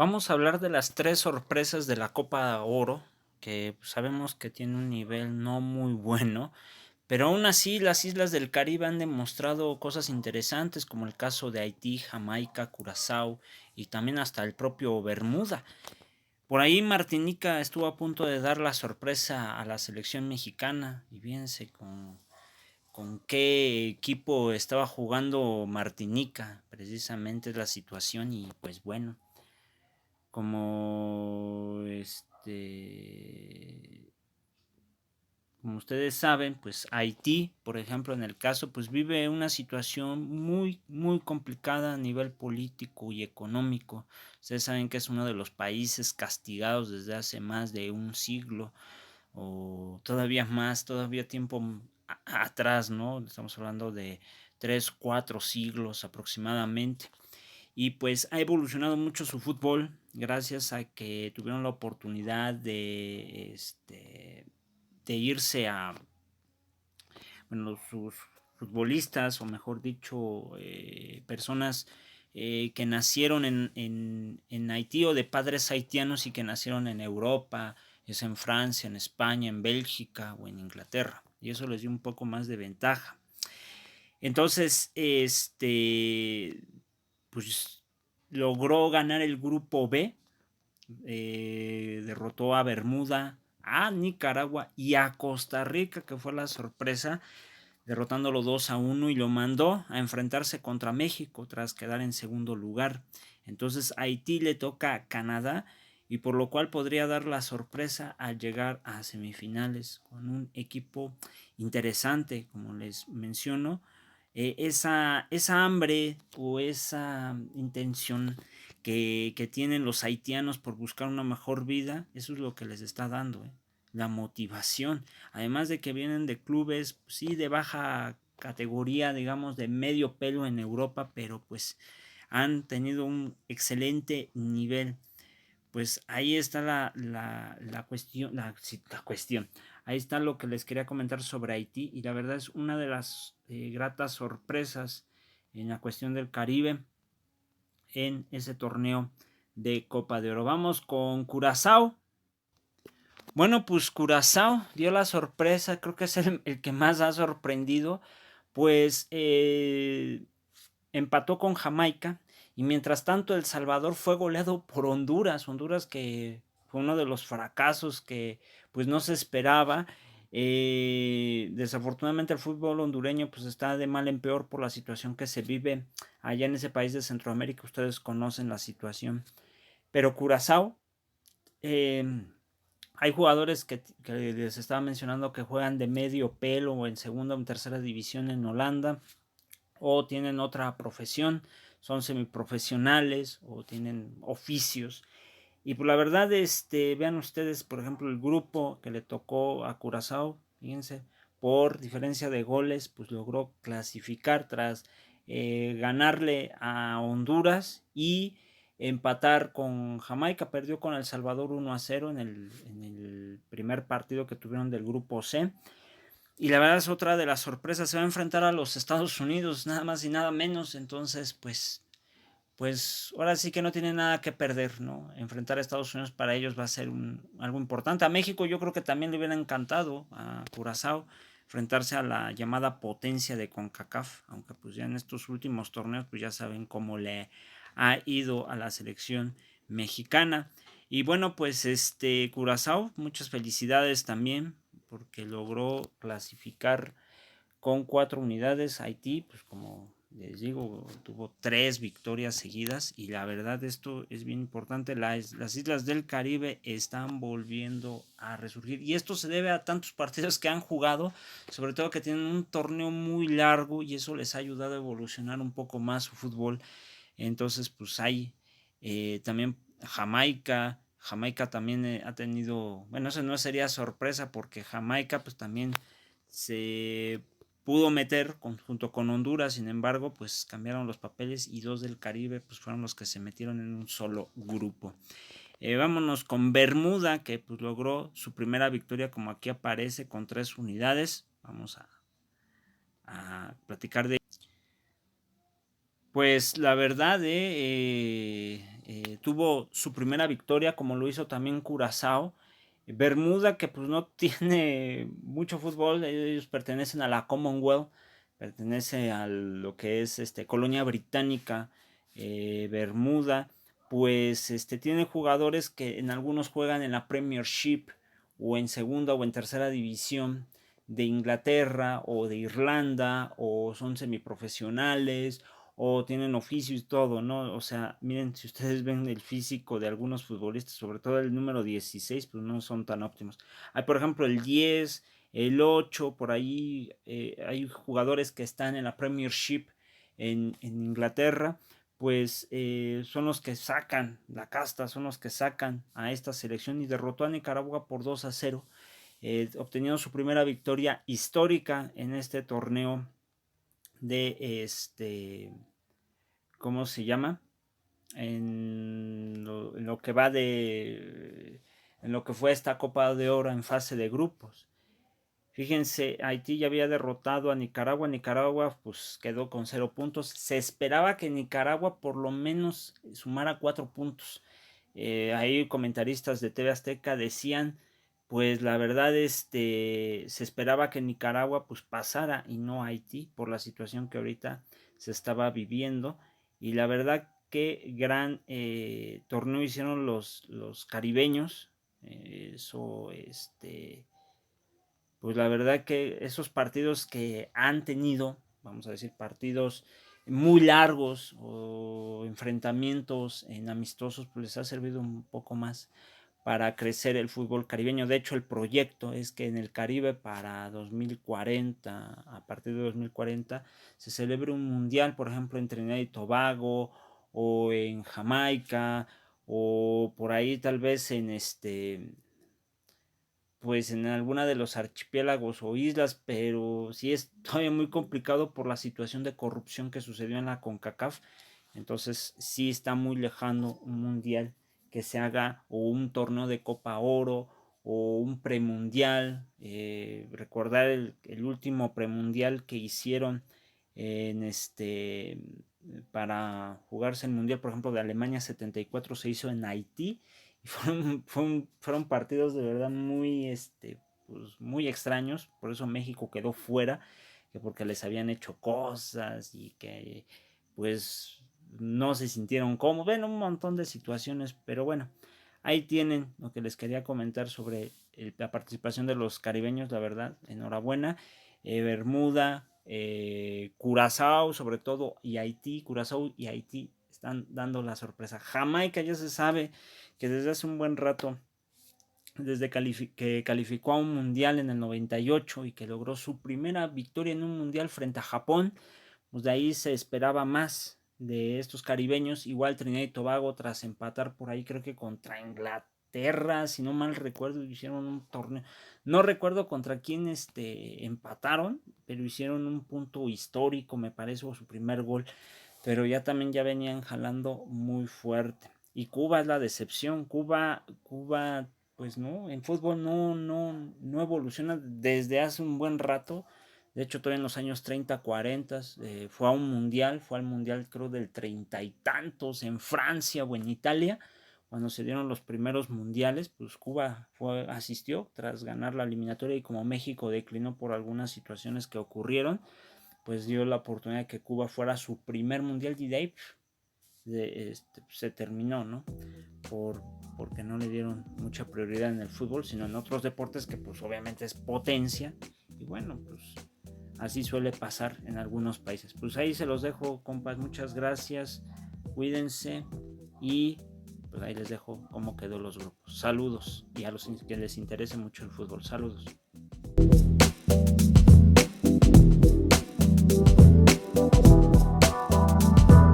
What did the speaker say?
Vamos a hablar de las 3 sorpresas de la Copa Oro, que sabemos que tiene un nivel no muy bueno, pero aún así las islas del Caribe han demostrado cosas interesantes, como el caso de Haití, Jamaica, Curazao y también hasta el propio Bermuda. Por ahí Martinica estuvo a punto de dar la sorpresa a la selección mexicana, y fíjense con qué equipo estaba jugando Martinica, precisamente es la situación y pues bueno, como como ustedes saben, pues Haití, por ejemplo, en el caso, pues vive una situación muy complicada a nivel político y económico. Ustedes saben que es uno de los países castigados desde hace más de un siglo o todavía más, todavía tiempo atrás, ¿no? Estamos hablando de 3, 4 siglos aproximadamente. Y pues ha evolucionado mucho su fútbol gracias a que tuvieron la oportunidad de irse a, bueno, sus futbolistas, o mejor dicho, personas que nacieron en Haití o de padres haitianos y que nacieron en Europa, es en Francia, en España, en Bélgica o en Inglaterra. Y eso les dio un poco más de ventaja. Entonces, pues logró ganar el grupo B, derrotó a Bermuda, a Nicaragua y a Costa Rica, que fue la sorpresa, derrotándolo 2-1 y lo mandó a enfrentarse contra México tras quedar en segundo lugar. Entonces Haití le toca a Canadá y por lo cual podría dar la sorpresa al llegar a semifinales con un equipo interesante, como les menciono. Esa hambre o esa intención que tienen los haitianos por buscar una mejor vida, eso es lo que les está dando, la motivación. Además de que vienen de clubes, pues, sí, de baja categoría, digamos, de medio pelo en Europa, pero pues han tenido un excelente nivel. Pues ahí está la cuestión, la cuestión. Ahí está lo que les quería comentar sobre Haití y la verdad es una de las gratas sorpresas en la cuestión del Caribe en ese torneo de Copa de Oro. Vamos con Curazao. Bueno, pues Curazao dio la sorpresa, creo que es el que más ha sorprendido, pues empató con Jamaica y mientras tanto El Salvador fue goleado por Honduras, Honduras que fue uno de los fracasos que pues no se esperaba. Desafortunadamente el fútbol hondureño pues está de mal en peor por la situación que se vive allá en ese país de Centroamérica, ustedes conocen la situación, pero Curazao, eh, hay jugadores que les estaba mencionando que juegan de medio pelo o en segunda o en tercera división en Holanda o tienen otra profesión, son semiprofesionales o tienen oficios. Y pues la verdad, vean ustedes, por ejemplo, el grupo que le tocó a Curazao, fíjense, por diferencia de goles, pues logró clasificar tras ganarle a Honduras y empatar con Jamaica, perdió con El Salvador 1-0 en el primer partido que tuvieron del grupo C. Y la verdad es otra de las sorpresas, se va a enfrentar a los Estados Unidos, nada más y nada menos, entonces pues ahora sí que no tiene nada que perder, ¿no? Enfrentar a Estados Unidos para ellos va a ser algo importante. A México yo creo que también le hubiera encantado a Curazao enfrentarse a la llamada potencia de CONCACAF, aunque pues ya en estos últimos torneos pues ya saben cómo le ha ido a la selección mexicana. Y bueno, pues Curazao, muchas felicidades también porque logró clasificar con 4 unidades. Haití, pues como les digo, tuvo 3 victorias seguidas y la verdad esto es bien importante. Las islas del Caribe están volviendo a resurgir y esto se debe a tantos partidos que han jugado, sobre todo que tienen un torneo muy largo y eso les ha ayudado a evolucionar un poco más su fútbol. Entonces pues hay también Jamaica también ha tenido, bueno, eso no sería sorpresa porque Jamaica pues también se pudo meter junto con Honduras, sin embargo, pues cambiaron los papeles y 2 del Caribe pues fueron los que se metieron en un solo grupo. Vámonos con Bermuda, que pues logró su primera victoria como aquí aparece con 3 unidades. Vamos a platicar de. Pues la verdad, tuvo su primera victoria, como lo hizo también Curazao. Bermuda, que pues no tiene mucho fútbol, ellos pertenecen a la Commonwealth, pertenece a lo que es colonia británica. Bermuda, pues tiene jugadores que en algunos juegan en la Premiership o en segunda o en tercera división de Inglaterra o de Irlanda, o son semiprofesionales o tienen oficio y todo, ¿no? O sea, miren, si ustedes ven el físico de algunos futbolistas, sobre todo el número 16, pues no son tan óptimos. Hay, por ejemplo, el 10, el 8, por ahí hay jugadores que están en la Premiership en Inglaterra, pues son los que sacan la casta, son los que sacan a esta selección, y derrotó a Nicaragua por 2-0, obteniendo su primera victoria histórica en este torneo de ¿cómo se llama? En lo que va en lo que fue esta Copa de Oro en fase de grupos. Fíjense, Haití ya había derrotado a Nicaragua. Nicaragua pues quedó con 0 puntos. Se esperaba que Nicaragua por lo menos sumara 4 puntos. Ahí comentaristas de TV Azteca decían, pues la verdad se esperaba que Nicaragua pues pasara y no Haití, por la situación que ahorita se estaba viviendo. Y la verdad que gran torneo hicieron los caribeños. Eso pues la verdad que esos partidos que han tenido, vamos a decir, partidos muy largos o enfrentamientos en amistosos, pues les ha servido un poco más para crecer el fútbol caribeño. De hecho, el proyecto es que en el Caribe para 2040, a partir de 2040, se celebre un mundial, por ejemplo, en Trinidad y Tobago, o en Jamaica, o por ahí tal vez en pues en alguna de los archipiélagos o islas, pero sí es todavía muy complicado por la situación de corrupción que sucedió en la CONCACAF. Entonces sí está muy lejano un mundial que se haga, o un torneo de Copa Oro, o un premundial. Recordar el último premundial que hicieron en para jugarse el mundial, por ejemplo, de Alemania 74, se hizo en Haití. Y fueron partidos de verdad muy, pues muy extraños. Por eso México quedó fuera, que porque les habían hecho cosas y que pues no se sintieron cómodos. Bueno, un montón de situaciones, pero bueno, ahí tienen lo que les quería comentar sobre la participación de los caribeños. La verdad, enhorabuena. Bermuda, Curazao sobre todo, y Haití. Curazao y Haití están dando la sorpresa. Jamaica ya se sabe que desde hace un buen rato, desde que calificó a un mundial en el 98 y que logró su primera victoria en un mundial frente a Japón, pues de ahí se esperaba más de estos caribeños. Igual Trinidad y Tobago, tras empatar por ahí, creo que contra Inglaterra, si no mal recuerdo, hicieron un torneo, no recuerdo contra quién empataron, pero hicieron un punto histórico, me parece, o su primer gol, pero ya también ya venían jalando muy fuerte. Y Cuba es la decepción. Cuba, pues no, en fútbol no evoluciona desde hace un buen rato. De hecho, todavía en los años 30, 40, fue a un mundial, fue al mundial creo del 30 y tantos en Francia o en Italia, cuando se dieron los primeros mundiales. Pues Cuba asistió tras ganar la eliminatoria, y como México declinó por algunas situaciones que ocurrieron, pues dio la oportunidad de que Cuba fuera su primer mundial, y de ahí se terminó, ¿no? Porque no le dieron mucha prioridad en el fútbol, sino en otros deportes que pues obviamente es potencia. Y bueno, pues así suele pasar en algunos países. Pues ahí se los dejo, compas, muchas gracias, cuídense, y pues ahí les dejo cómo quedó los grupos. Saludos, y a los que les interese mucho el fútbol, saludos.